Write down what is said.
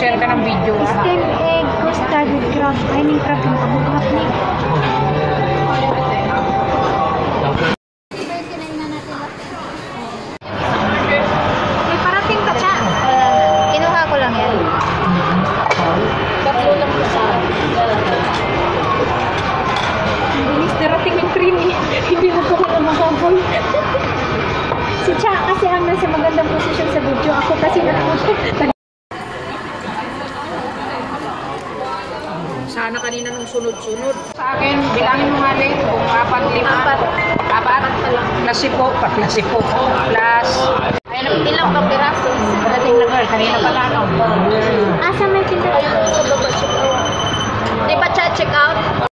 mag-share ka ng video. Steamed egg, custard with crab. Ay, ning crab yung kabuhat ni. May parating ka siya. Kinuha ko lang yan. Tatlo lang sa bilis, darating yung creamy. Hindi mo po na makaboy. Si Cha kasi ang nasa magandang posisyon sa video. Ako kasi sana kanina nung sunod-sunod. Sa akin, bilangin mo nga din kung 4, 5. 4 plus sipo, plus sipo. Plus. Ayun, ilang pang piraso. Dating na girl, kanina pala ako. asa may pinag Sa baba, check out. Di ba check out?